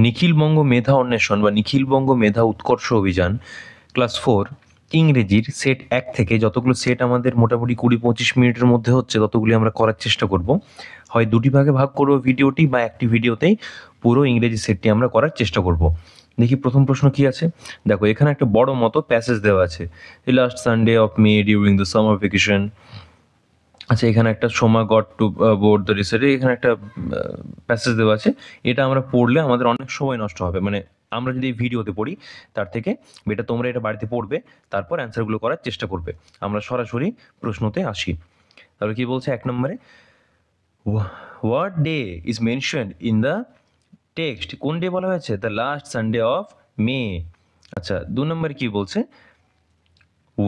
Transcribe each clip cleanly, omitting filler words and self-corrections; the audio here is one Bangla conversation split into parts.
নিখিলবঙ্গ মেধা অন্বেষণ বা নিখিলবঙ্গ মেধা উৎকর্ষ অভিযান ক্লাস 4 ইংরেজির সেট 1 থেকে যতগুলো সেট আমাদের মোটামুটি 20-25 মিনিটের মধ্যে হচ্ছে ততগুলি আমরা করার চেষ্টা করব। হয় দুটি ভাগে ভাগ করব ভিডিওটি, বা একটি ভিডিওতেই পুরো ইংরেজি সেটটি আমরা করার চেষ্টা করব। দেখি প্রথম প্রশ্ন কি আছে। দেখো এখানে একটা বড় মতো প্যাসেজ দেওয়া আছে, last Sunday of May during the summer vacation. আচ্ছা, এখানে একটা Soma got to board the research, এখানে একটা প্যাসেজ দেওয়া আছে। এটা আমরা পড়লে আমাদের অনেক সময় নষ্ট হবে, মানে আমরা যদি এই ভিডিওতে পড়ি তার থেকে এটা তোমরা এটা বাড়িতে পড়বে, তারপর অ্যান্সারগুলো করার চেষ্টা করবে। আমরা সরাসরি প্রশ্নতে আসি। তাহলে কি বলছে 1 নম্বরে, what day is mention in the text? কোন ডে বলা হয়েছে? The last Sunday of May. আচ্ছা, 2 নম্বরে কি বলছে,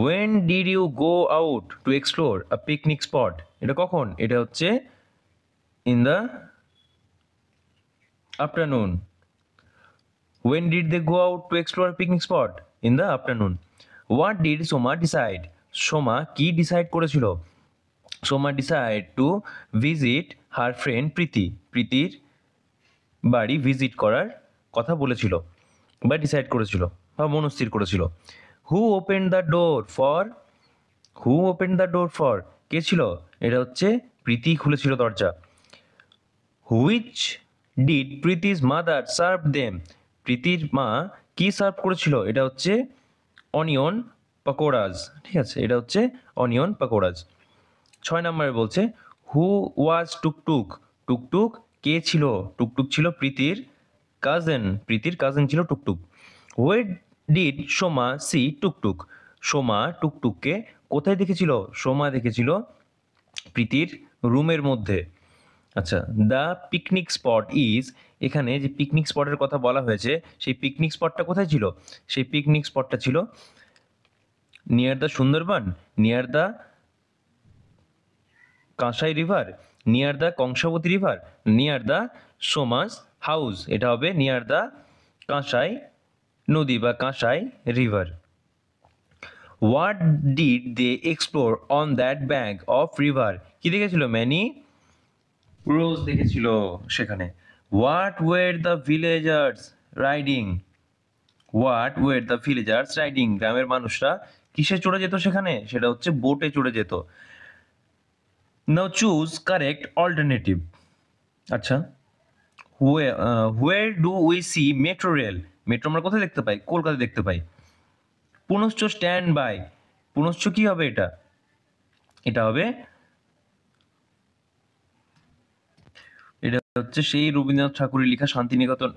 when did you go out to explore a picnic spot? এটা কখন? এটা হচ্ছে in the afternoon. When did they go out to explore a picnic spot? In the afternoon. What did Soma decide? Soma কি ডিসাইড করেছিল? Soma decide to visit her friend Priti. প্রীতির বাড়ি ভিজিট করার কথা বলেছিল বা ডিসাইড করেছিল বা মনস্থির করেছিল। Who open the door for? Who open the door for? কে ছিল? এটা হচ্ছে প্রীতি খুলেছিল দরজা। Which did Priti's mother serve them? প্রীতির মা কি সার্ভ করেছিল? এটা হচ্ছে অনিয়ন পাকোড়াজ। ঠিক আছে, এটা হচ্ছে অনিয়ন পাকোড়াজ। 6 নম্বরে বলছে, হু ওয়াজ টুকটুক? টুকটুক কে ছিল? টুকটুক ছিল প্রীতির কাজিন। প্রীতির কাজিন ছিল টুকটুক। হোয়াট ডিড সোমা সি টুকটুক? সোমা টুকটুককে কোথায় দেখেছিল? সোমা দেখেছিল প্রীতির রুমের মধ্যে। আচ্ছা, দ্য পিকনিক স্পট ইজ, এখানে যে পিকনিক স্পটের কথা বলা হয়েছে সেই পিকনিক স্পটটা কোথায় ছিল? সেই পিকনিক স্পটটা ছিল near the Sundarban, near the Kansai river, near the Kangsabati river, near the Soma's house. এটা হবে নিয়ার দ্য কাঁসাই নদী বা Kansai river. What did they explore on that bank of river? কি দেখেছিল? ম্যানি রোজ দেখেছিল সেখানে। What were the villagers riding? What were the villagers riding? গ্রামের মানুষরা কিসে চড়ে যেত সেখানে? সেটা হচ্ছে বোটে চড়ে যেত। নাও চুজ কারেক্ট অল্টারনেটিভ। আচ্ছা, where do we see metro rail? Metro আমরা কোথায় দেখতে পাই? কলকাতায় দেখতে পাই। পুনশ্চ স্ট্যান্ড বাই? পুনশ্চ কি হবে এটা? এটা হবে, এটা হচ্ছে সেই রবীন্দ্রনাথ ঠাকুরের লেখা শান্তিনিকেতন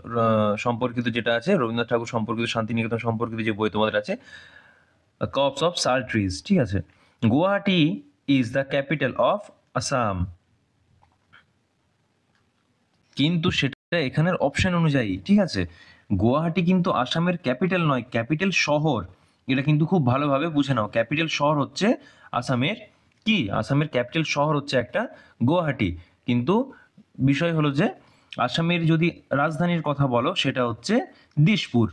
সম্পর্কিত যেটা আছে, রবীন্দ্রনাথ ঠাকুর সম্পর্কিত শান্তিনিকেতন সম্পর্কিত যে বই তোমাদের আছে, কপস অফ সাল ট্রিজ। ঠিক আছে। Guwahati is the capital of Assam. কিন্তু সেটা এখানের অপশন অনুযায়ী, ঠিক আছে, গুয়াহাটি কিন্তু আসামের ক্যাপিটাল নয়, ক্যাপিটাল শহর। এটা কিন্তু খুব ভালোভাবে বুঝে নাও। ক্যাপিটাল শহর হচ্ছে আসামের কি? আসামের ক্যাপিটাল শহর হচ্ছে একটা গুয়াহাটি। কিন্তু বিষয় হলো যে আসামের যদি রাজধানীর কথা বলো সেটা হচ্ছে দিশপুর।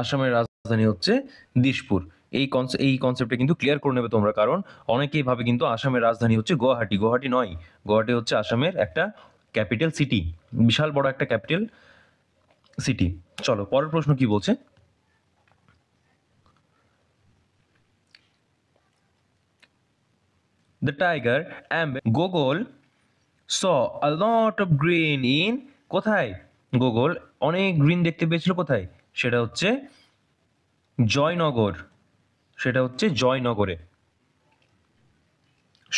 আসামের রাজধানী হচ্ছে দিশপুর। এই কনসেপ্টটা কিন্তু ক্লিয়ার করে নেবে তোমরা, কারণ অনেকেই ভাবে কিন্তু আসামের রাজধানী হচ্ছে গুয়াহাটি। গুয়াহাটি নয়, গুয়াহাটি হচ্ছে আসামের একটা ক্যাপিটাল সিটি, বিশাল বড় একটা ক্যাপিটাল সিটি। চলো পরের প্রশ্ন কি বলছে। The tiger and Gogol saw a lot of green in, কোথায়? গোগল অনেক গ্রিন দেখতে পেয়েছিল কোথায়? সেটা হচ্ছে জয়নগর। সেটা হচ্ছে জয়নগরে।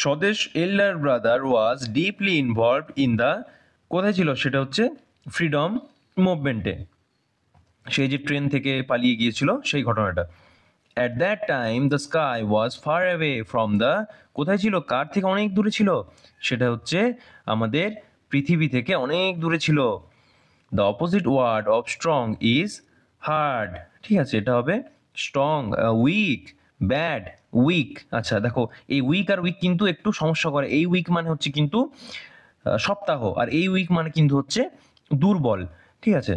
স্বদেশ elder brother was deeply involved in the, কোথায় ছিল? সেটা হচ্ছে ফ্রিডম মুভমেন্টে। সেই যে ট্রেন থেকে পালিয়ে গিয়েছিল সেই ঘটনাটা। At that time the sky was far away from the, কোথায় ছিল? কার থেকে অনেক দূরে ছিল? সেটা হচ্ছে আমাদের পৃথিবী থেকে অনেক দূরে ছিল। The opposite word of strong is hard. ঠিক আছে, এটা হবে স্ট্রং। Week, bad, week. আচ্ছা দেখো, এই উইক আর উইক কিন্তু একটু সমস্যা করে। এই উইক মানে হচ্ছে কিন্তু সপ্তাহ, আর এই উইক মানে কিন্তু হচ্ছে দুর্বল। ঠিক আছে,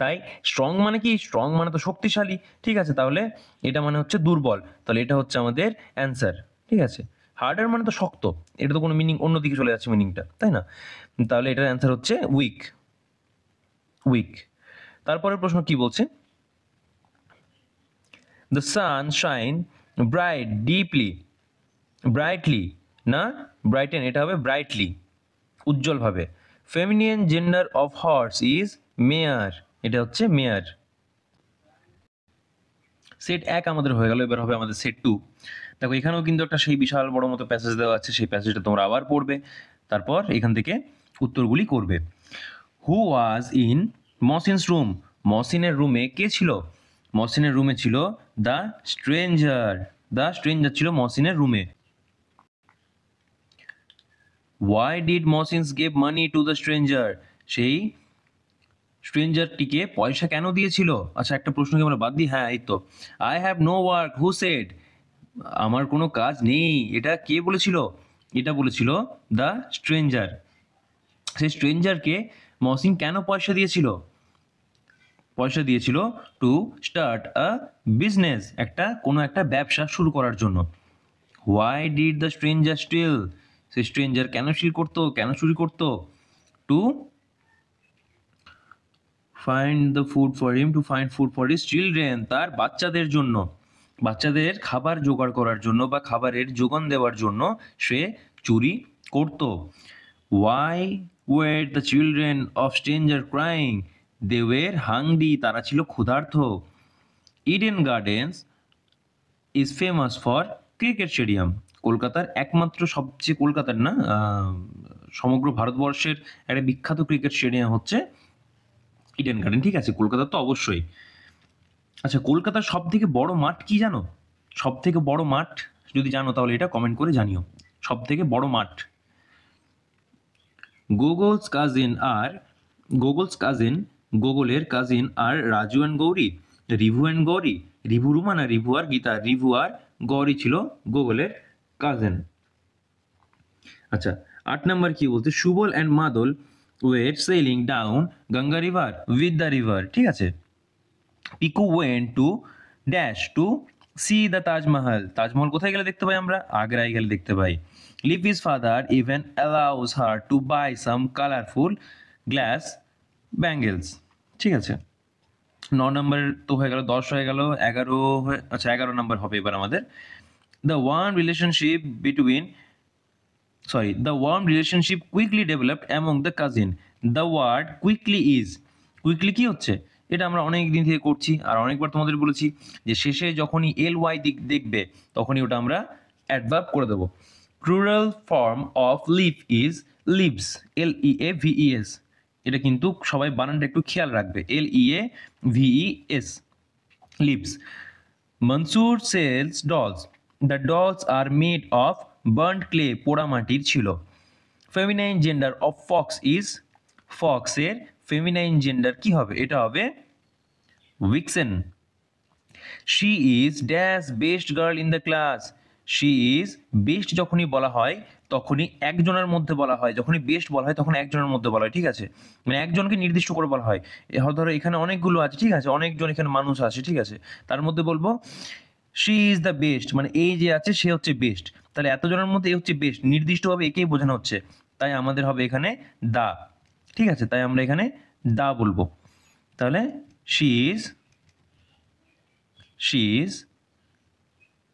তাই স্ট্রং মানে কি? স্ট্রং মানে তো শক্তিশালী। ঠিক আছে, তাহলে এটা মানে হচ্ছে দুর্বল। তাহলে এটা হচ্ছে আমাদের অ্যান্সার। ঠিক আছে, হার্ডার মানে তো শক্ত। এটা তো কোনো মিনিং অন্যদিকে চলে যাচ্ছে মিনিংটা, তাই না? তাহলে এটার অ্যান্সার হচ্ছে উইক। উইক। তারপরের প্রশ্ন কি বলছে? দ্য সান শাইন ব্রাইটলি না ব্রাইটেন, এটা হবে ব্রাইটলি, উজ্জ্বলভাবে। Feminine gender of horse is mare, এটা হচ্ছে মেয়ার। সেট 1 আমাদের হয়ে গেল, এবার হবে আমাদের সেট 2। দেখো এখানেও কিন্তু একটা সেই বিশাল বড় মতো প্যাসেজ দেওয়া আছে, সেই প্যাসেজটা তোমরা আবার পড়বে, তারপর এখান থেকে উত্তরগুলি করবে। হু ওয়াজ ইন মসিনস রুম, মসিনের রুমে কে ছিল? মসিনের রুমে ছিল দ্য স্ট্রেঞ্জার, ছিল মসিনের রুমে। Why did Mohsin's gave money to the stranger, সেই স্ট্রেঞ্জারটিকে পয়সা কেন দিয়েছিল? আচ্ছা একটা প্রশ্নকে আমরা বাদ দিই, হ্যাঁ এই তো, I have no work who said, আমার কোনো কাজ নেই, এটা কে বলেছিল? এটা বলেছিল দ্য স্ট্রেঞ্জার। সেই স্ট্রেঞ্জারকে মসিন কেন পয়সা দিয়েছিল? পয়সা দিয়েছিল টু স্টার্ট আ বিজনেস, কোনো একটা ব্যবসা শুরু করার জন্য। Why did the stranger steal, সেই স্ট্রেঞ্জার কেন চুরি করতো? To find the food for him, to find food for his children, তার বাচ্চাদের জন্য, বাচ্চাদের খাবার জোগাড় করার জন্য বা খাবারের যোগান দেওয়ার জন্য সে চুরি করত। Why were the children of stranger crying, they were hungry, তারা ছিল ক্ষুধার্ত। Eden Gardens is famous for cricket stadium, কলকাতার কলকাতার না, সমগ্র ভারতবর্ষের একটা বিখ্যাত ক্রিকেট স্টেডিয়াম হচ্ছে ইডেন গার্ডেন। ঠিক আছে, কলকাতা তো অবশ্যই। আচ্ছা কলকাতার সব থেকে বড় মাঠ কি জানো? সব থেকে বড় মাঠ যদি জানো তাহলে এটা কমেন্ট করে জানিও, সব থেকে বড় মাঠ। গোগলস গোগলের কাজিন আর রাজু অ্যান্ড গৌরী, রিভু অ্যান্ড গৌরী, রিভু রুমা না রিভু আর গীতা, রিভু আর গৌরী ছিল গোগলের কাজিন। আচ্ছা 8 নাম্বার কি বলছে? Subal and Madal were sailing down Ganga river with the river. ঠিক আছে, Piku went to dash to see the Taj Mahal, Taj Mahal কোথায় গেলে দেখতে পাই আমরা? আগ্রায় গেলে দেখতে পাই। Lipi's father even allows her to buy some colourful glass bangles. ঠিক আছে, 9 নম্বর তো হয়ে গেল, 10 হয়ে গেল, 11 আচ্ছা 11 নম্বর হবে এবার আমাদের। The warm relationship quickly developed among the cousin, the word quickly is, quickly কি হচ্ছে? এটা আমরা অনেক দিন থেকে করছি আর অনেকবার তোমাদের বলেছি যে শেষে যখনই ly দেখবে তখনই ওটা আমরা অ্যাডভার্ব করে দেবো। Plural form of leave is leaves, LEAVES, এটা কিন্তু সবাই বানানটা একটু খেয়াল রাখবে, LEAVES, leaves. Mansur sells dolls, the dolls are made of burnt clay, পোড়া মাটির ছিল। Feminine gender of fox is, ফক্সের ফেমিনাইন জেন্ডার কি হবে? এটা হবে vixen. She is dash best girl in the class, she is best যখনই বলা হয় তখনই একজনের মধ্যে বলা হয়, যখনই বেস্ট বলা হয় তখন একজনের মধ্যে বলা হয়। ঠিক আছে, মানে একজনকে নির্দিষ্ট করে বলা হয়। ধরো এখানে অনেকগুলো আছে, ঠিক আছে, অনেকজন এখানে মানুষ আছে, ঠিক আছে, তার মধ্যে বলবো শি ইজ দ্য বেস্ট, মানে এই যে আছে সে হচ্ছে বেস্ট, তাহলে এতজনের মধ্যে এ হচ্ছে বেস্ট, নির্দিষ্টভাবে একেই বোঝানো হচ্ছে, তাই আমাদের হবে এখানে দা। ঠিক আছে, তাই আমরা এখানে দা বলবো। তাহলে she is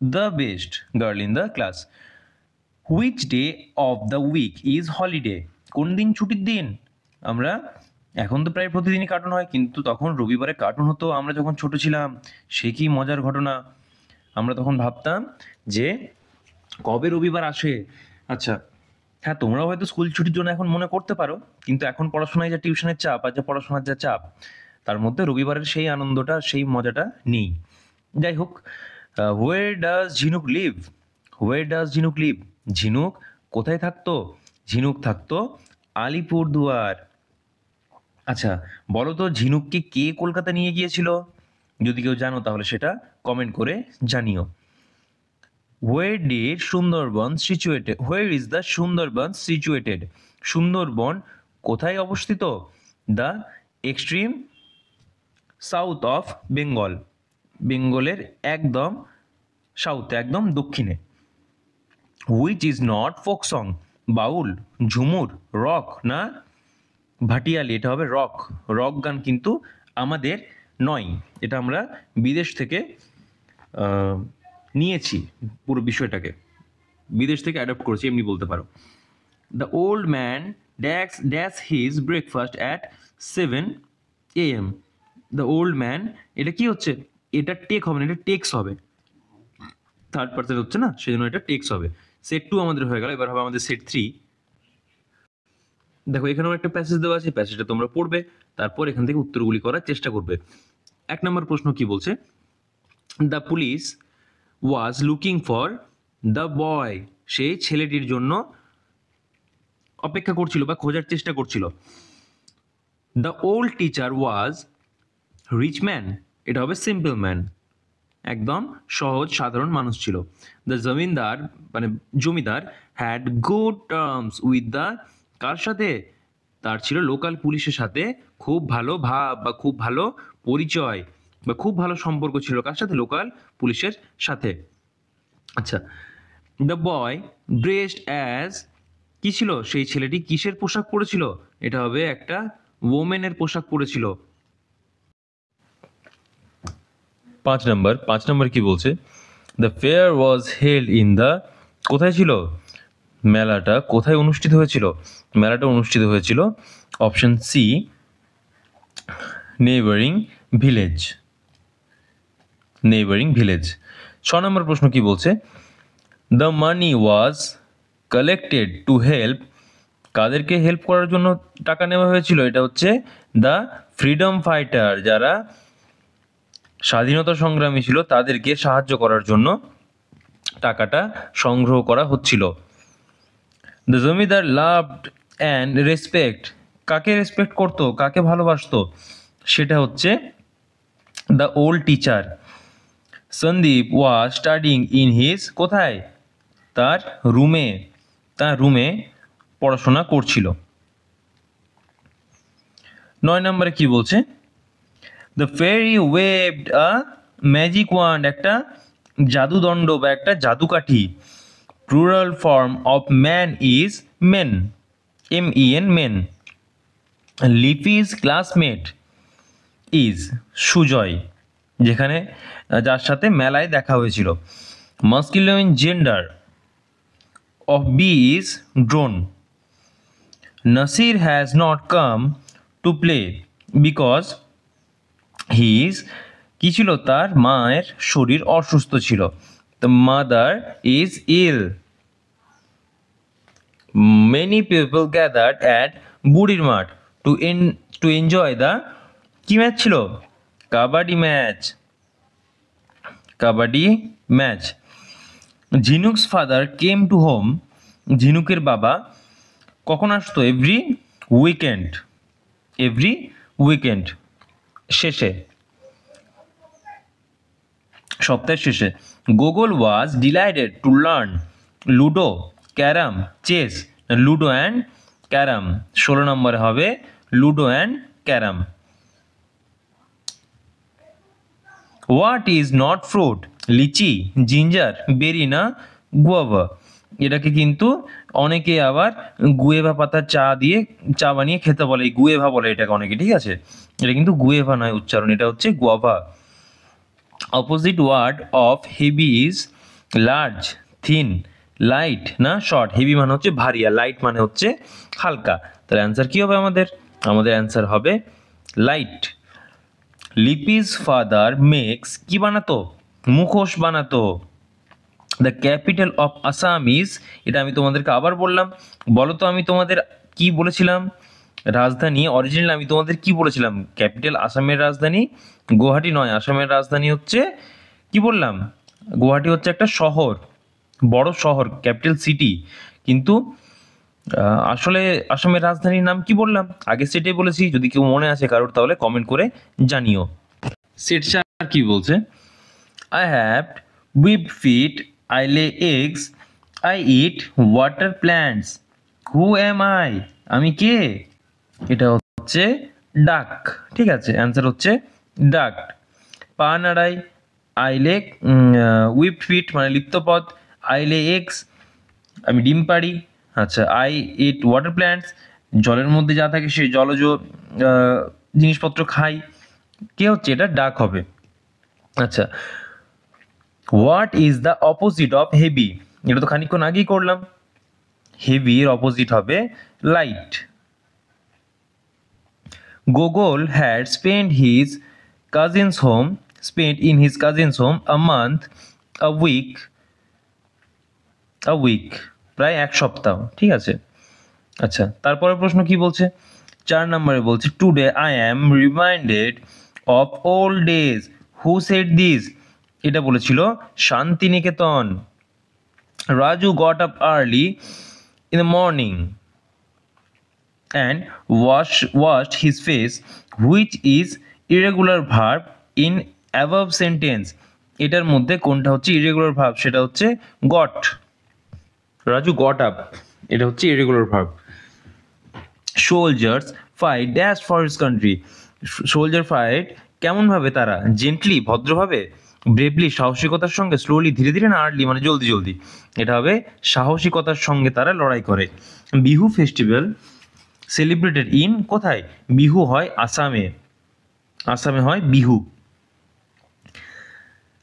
the best girl in the class. Which day of the week is holiday, কোন দিন ছুটির দিন? আমরা এখন তো প্রায় প্রতিদিনই কার্টুন হয়, কিন্তু তখন রবিবারে কার্টুন হতো, আমরা যখন ছোট ছিলাম সে কি মজার ঘটনা। আমরা তখন ভাবতাম যে কবে রবিবার আসে। আচ্ছা হ্যাঁ, তোমরাও হয়তো স্কুল ছুটির জন্য এখন মনে করতে পারো, কিন্তু এখন পড়াশোনায় যা টিউশনের চাপ আর যা পড়াশোনার যা চাপ, তার মধ্যে রবিবারের সেই আনন্দটা সেই মজাটা নেই। যাই হোক, হোয়ার ডাজ ঝিনুক লিভ, ঝিনুক কোথায় থাকতো? ঝিনুক থাকতো আলিপুরদুয়ার। আচ্ছা বলো তো ঝিনুককে কে কলকাতা নিয়ে গিয়েছিল? যদি কেউ জানো তাহলে সেটা কমেন্ট করে জানিও। Where is the Sundarban situated, Sundarban কোথায় অবস্থিত? The extreme south of Bengal, বেঙ্গলের একদম সাউথে, একদম দক্ষিণে। Which is not folk song, Baul, Jhumur, rock না ভাটিয়ালি, এটা হবে রক গান কিন্তু আমাদের নয়, এটা আমরা বিদেশ থেকে নিয়েছি, পুরো বিষয়টাকে বিদেশ থেকে অ্যাডপ্ট করেছি এমনি বলতে পারো। The old man dash his breakfast at 7 AM। The old man, এটা কি হচ্ছে, এটা টেক হবে না, এটা টেক্স হবে, থার্ড পার্সন হচ্ছে না, সেই জন্য এটা টেক্স হবে। সেট 2 আমাদের হয়ে গেল, এবার হবে আমাদের সেট 3। দেখো এখানেও একটা প্যাসেজ দেওয়া আছে, প্যাসেজটা তোমরা পড়বে, তারপর এখান থেকে উত্তরগুলি করার চেষ্টা করবে। 1 নম্বর প্রশ্ন কি বলছে, the police was looking for the boy, সেই ছেলেটির জন্য অপেক্ষা করছিল বা খোঁজার চেষ্টা করছিল। The old teacher was rich man, এটা হবে সিম্পল ম্যান, একদম সহজ সাধারণ মানুষ ছিল। দ্য জমিদার মানে zamindar had good terms with the, কার সাথে, তার ছিল লোকাল পুলিশের সাথে খুব ভালো ভাব বা খুব ভালো পরিচয় বা খুব ভালো সম্পর্ক ছিল, কার সাথে, লোকাল পুলিশের সাথে। আচ্ছা, দ্য বয় ড্রেসড অ্যাজ, কি ছিল, সেই ছেলেটি কিসের পোশাক পরেছিল, এটা হবে একটা ওমেনের পোশাক পরেছিল। 5 নম্বর কি বলছে, the fair was held in the, কোথায় ছিল, মেলাটা কোথায় অনুষ্ঠিত হয়েছিল, মেলাটা অনুষ্ঠিত হয়েছিল option C, neighbouring village, neighbouring village. 6 number প্রশ্ন কি বলছে, the money was collected to help, কাদেরকে হেল্প করার জন্য টাকা নেওয়া হয়েছিল, এটা হচ্ছে দ্য ফ্রিডম ফাইটার, যারা স্বাধীনতা সংগ্রামী ছিল তাদেরকে সাহায্য করার জন্য টাকাটা সংগ্রহ করা হচ্ছিল। The zamindar loved and respect, কাকে রেসপেক্ট করতো, কাকে ভালোবাসতো, সেটা হচ্ছে the old teacher. Sandeep was studying in his, কোথায়, তার রুমে, তার রুমে পড়াশোনা করছিল। 9 নম্বরে কি বলছে, the fairy waved a magic wand, একটা জাদুদণ্ড বা একটা জাদুকাঠি। Plural form of man is men, MEN men. Lipi's classmate is Sujoy, যেখানে যার সাথে মেলায় দেখা হয়েছিল। Masculine gender of bee is drone. Nasir has not come to play because he is, কি ছিল, তার মায়ের শরীর অসুস্থ ছিল। The mother is ill. Many people gathered at বুড়ির মাঠ টু এনজয় দ্য, কি ম্যাচ ছিল, kabaddi match, kabaddi match. Jhinuk's father came to home, ঝিনুকের বাবা কখন আসতো, এভরি উইকেন্ড, এভরি উইকেন্ড, শেষে, সপ্তাহের শেষে। Gogol was delighted to learn ludo, carrom, chess, ludo and carrom. 16 নম্বরে হবে ludo and carrom. What is not fruit, litchi, ginger, berry না গুয়াভা, এটাকে কিন্তু অনেকে আবার গুয়েভা পাতার চা বানিয়ে খেতে বলে, গুয়েভা বলে এটাকে অনেকে, ঠিক আছে, এটা কিন্তু গুয়েভা নয় উচ্চারণ, এটা হচ্ছে guava. Opposite word of heavy is large, thin, light না শর্ট। হেভি মানে হচ্ছে ভারী, আর লাইট মানে হচ্ছে হালকা। তাহলে অ্যান্সার কি হবে আমাদের, আমাদের অ্যান্সার হবে লাইট। লিপিজ ফাদার মেক্স, কি বানাতো, মুখোশ বানাতো। The capital of Assam is, এটা আমি তোমাদেরকে আবার বললাম, বলো তো আমি তোমাদের কি বলেছিলাম, রাজধানী অরিজিনাল আমি তোমাদের কি বলেছিলাম, ক্যাপিটাল আসামের রাজধানী গুয়াহাটি নয়, আসামের রাজধানী হচ্ছে, কি বললাম, গুয়াহাটি হচ্ছে একটা শহর, বড় শহর, ক্যাপিটাল সিটি, কিন্তু আসলে আসামের রাজধানীর নাম কি বললাম, আগে সেটাই বলেছি, যদি কেউ মনে আছে কারোর তাহলে কমেন্ট করে জানিও। সেট 4 কি বলছে, I have webbed feet, I lay eggs, I eat water plants, who am I, আমি কে, এটা হচ্ছে ডাক, ঠিক আছে, অ্যান্সার হচ্ছে ডাক। পা নাড়াই, আই লে উইবড ফিট মানে লিপ্তপদ, আই লে এগস আমি ডিম পাড়ি, আচ্ছা, আই ইট ওয়াটার প্ল্যান্টস জলের মধ্যে যা থাকে সেই জলজ জিনিসপত্র খাই, কে হচ্ছে, এটা ডাক হবে। আচ্ছা, what is the opposite of heavy? এটা তো খানিকক্ষণ আগেই করলাম। হেভির অপোজিট হবে light. Gogol had spent in his cousin's home a week, প্রায় এক সপ্তাহ। ঠিক আছে। আচ্ছা, তারপরের প্রশ্ন কি বলছে? 4 নম্বরে বলছে today I am reminded of old days, who said this? এটা বলেছিল Santiniketan. Raju got up early in the morning and washed his face, which is irregular verb in above sentence. এটার মধ্যে কোনটা হচ্ছে irregular verb? সেটা হচ্ছে got. রাজু got up, এটা হচ্ছে irregular verb. Soldiers fight dash for his country. Soldier fight কেমন ভাবে তারা? জেন্টলি, ভদ্রভাবে, ব্রেভলি, সাহসিকতার সঙ্গে, স্লোলি, ধীরে ধীরে, না আর্লি মানে জলদি জলদি? এটা হবে সাহসিকতার সঙ্গে তারা লড়াই করে। বিহু ফেস্টিভ্যাল সেলিব্রেটেড ইন, কোথায়? বিহু হয় আসামে, আসামে হয় Bihu.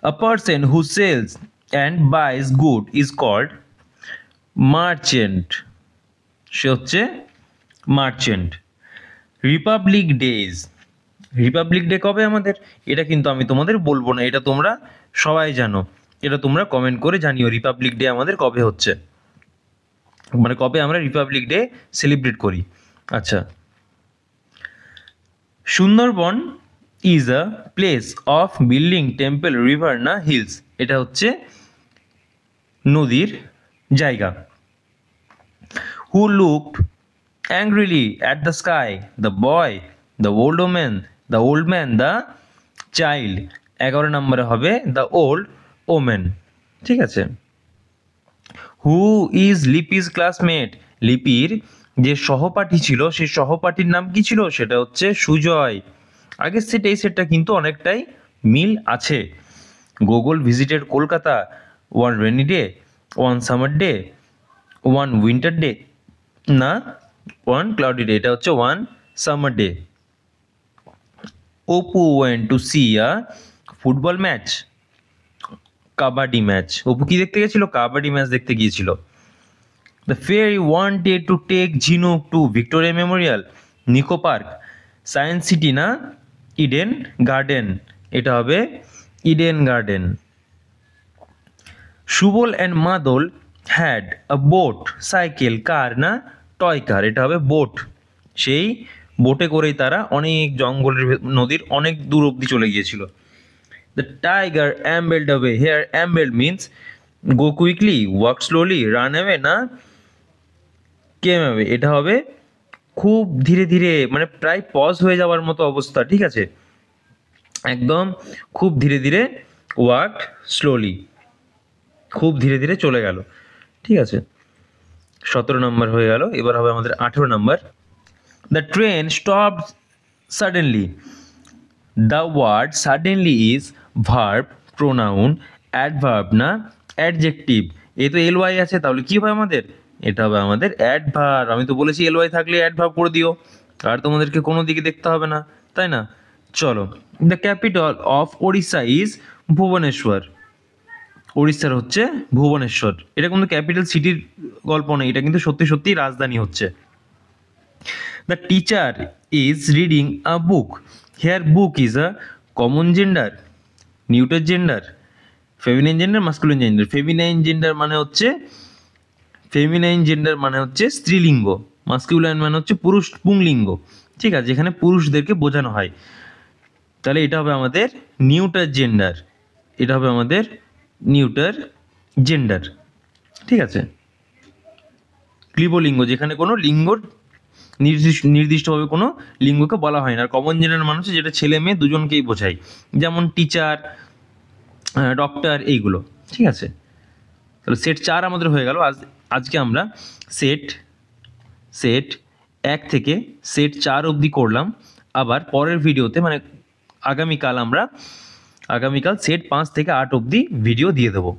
A person who sells and buys good is called merchant, সে হচ্ছে merchant. Republic days, republic day কবে আমাদের? এটা কিন্তু আমি তোমাদের বলবো না, এটা তোমরা সবাই জানো, এটা তোমরা কমেন্ট করে জানিও রিপাবলিক ডে আমাদের কবে হচ্ছে, মানে কবে আমরা রিপাবলিক ডে সেলিব্রেট করি। আচ্ছা, Sundarban is a place of building temple river না হিলস? এটা হচ্ছে নদীর জায়গা। Who looked angrily at the sky? The boy, the old man, the child? 11 নম্বরে হবে দ্য ওল্ড ওমেন। ঠিক আছে। Who is Lipi's classmate? লিপির যে সহপাঠী ছিল সেই সহপাঠীর নাম কি ছিল? সেটা হচ্ছে সুজয়। আগের সেট এই সেটটা কিন্তু অনেকটাই মিল আছে। Gogol visited Kolkata one rainy day, one summer day, one winter day না ওয়ান ক্লাউডি ডে? এটা হচ্ছে one summer day. Apu went to see a football match, kabaddi match. Apu কি দেখতে গেছিল? কাবাডি ম্যাচ দেখতে গিয়েছিল। The fairy wanted to take Jhinuk to Victoria Memorial, Nicco park, science city না ইডেন গার্ডেন? এটা হবে Eden Garden. Subal and Madal had a boat, cycle, কার না টয় কার? এটা হবে বোট। সেই বোটে করেই তারা অনেক জঙ্গলের নদীর অনেক দূর অবধি চলে গিয়েছিল। The tiger ambled away, here ambled means go quickly, walk slowly, run away না কেম অ্যাওয়ে? এটা হবে খুব ধীরে ধীরে, মানে প্রায় পজ হয়ে যাওয়ার মতো অবস্থা। ঠিক আছে, একদম খুব ধীরে ধীরে, ওয়াক স্লোলি, খুব ধীরে ধীরে চলে গেল। ঠিক আছে, 17 নম্বর হয়ে গেল। এবার হবে আমাদের 18 নম্বর। The train stopped suddenly. The word suddenly is verb, pronoun, adverb না অ্যাডজেক্টিভ? এ তো এল ওয়াই আছে, তাহলে কি হবে আমাদের? এটা হবে আমাদের অ্যাডভার্ব। আমি তো বলেছি এল ওয়াই থাকলে অ্যাডভার্ব করে দিও, আর তোমাদেরকে কোনো দিকে দেখতে হবে না, তাই না? চলো, the capital of Odisha is Bhubaneswar. উড়িষ্যার হচ্ছে ভুবনেশ্বর। এটা কিন্তু ক্যাপিটাল সিটির গল্প নেই, এটা কিন্তু সত্যি সত্যি রাজধানী হচ্ছে। The teacher is reading a book, here book is a common gender, neuter gender, feminine gender, masculine gender? Feminine gender মানে হচ্ছে স্ত্রীলিঙ্গ, মাস্কুলাইন মানে হচ্ছে পুরুষ পুংলিঙ্গ। ঠিক আছে, যেখানে পুরুষদেরকে বোঝানো হয়। তাহলে এটা হবে আমাদের নিউটার জেন্ডার, এটা হবে আমাদের নিউটার জেন্ডার। ঠিক আছে, ক্লিবলিঙ্গ, যেখানে কোনো লিঙ্গর নির্দিষ্টভাবে কোনো লিঙ্গকে বলা হয় না। আর কমন জেন্ডার মানে হচ্ছে যেটা ছেলে মেয়ে দুজনকেই বোঝায়, যেমন টিচার, ডক্টর, এইগুলো। ঠিক আছে, তাহলে সেট 4 আমাদের হয়ে গেল। আজকে আমরা সেট 1 থেকে সেট 4 অবধি করলাম। আবার পরের ভিডিওতে, মানে আগামীকাল সেট 5 থেকে 8 অবধি ভিডিও দিয়ে দেবো।